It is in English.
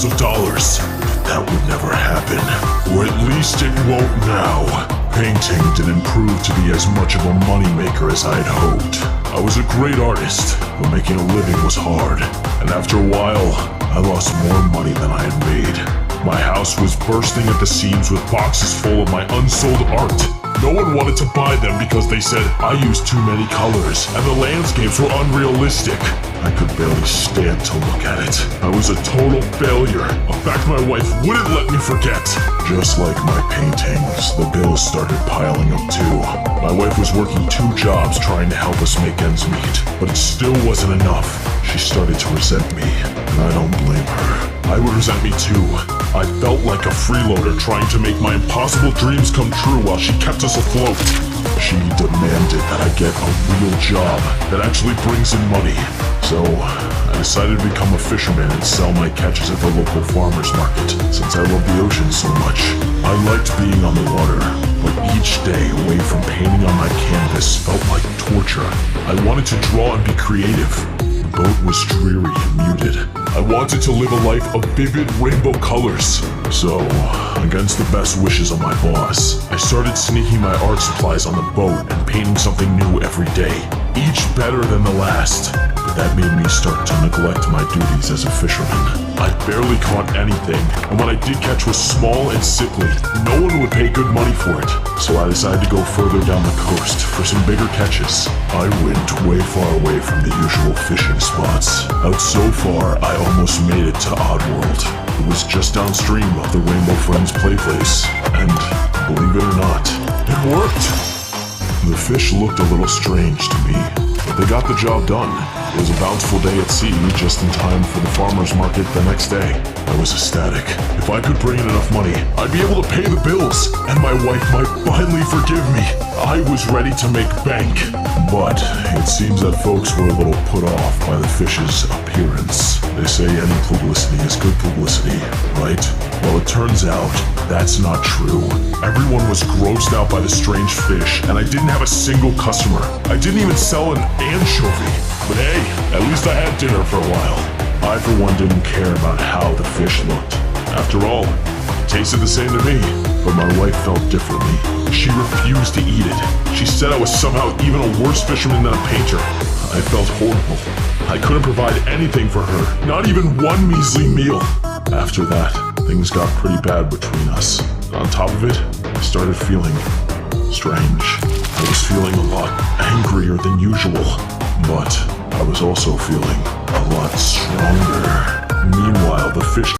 thousands of dollars. That would never happen, or at least it won't now. Painting didn't prove to be as much of a moneymaker as I had hoped. I was a great artist, but making a living was hard, and after a while, I lost more money than I had made. My house was bursting at the seams with boxes full of my unsold art. No one wanted to buy them because they said I used too many colors and the landscapes were unrealistic. I could barely stand to look at it. I was a total failure, a fact my wife wouldn't let me forget. Just like my paintings, the bills started piling up too. My wife was working 2 jobs trying to help us make ends meet, but it still wasn't enough. She started to resent me, and I don't blame her. I would resent me too. I felt like a freeloader trying to make my impossible dreams come true while she kept us afloat. She demanded that I get a real job that actually brings in money. So I decided to become a fisherman and sell my catches at the local farmer's market, since I love the ocean so much. I liked being on the water, but each day away from painting on my canvas felt like torture. I wanted to draw and be creative. The boat was dreary and muted. I wanted to live a life of vivid rainbow colors. So, against the best wishes of my boss, I started sneaking my art supplies on the boat and painting something new every day, each better than the last. But that made me start to neglect my duties as a fisherman. I barely caught anything, and what I did catch was small and sickly. No one would pay good money for it, so I decided to go further down the coast for some bigger catches. I went way far away from the usual fishing spots. Out so far, I almost made it to Oddworld. It was just downstream of the Rainbow Friends play place, and believe it or not, it worked. The fish looked a little strange to me, but they got the job done. It was a bountiful day at sea, just in time for the farmer's market the next day. I was ecstatic. If I could bring in enough money, I'd be able to pay the bills, and my wife might finally forgive me. I was ready to make bank. But it seems that folks were a little put off by the fish's appearance. They say any publicity is good publicity, right? Well, it turns out that's not true. Everyone was grossed out by the strange fish, and I didn't have a single customer. I didn't even sell an anchovy. But hey, at least I had dinner for a while. I, for one, didn't care about how the fish looked. After all, it tasted the same to me. But my wife felt differently. She refused to eat it. She said I was somehow even a worse fisherman than a painter. I felt horrible. I couldn't provide anything for her, not even one measly meal. After that, things got pretty bad between us. On top of it, I started feeling strange. I was feeling a lot angrier than usual, but I was also feeling a lot stronger. Meanwhile, the fish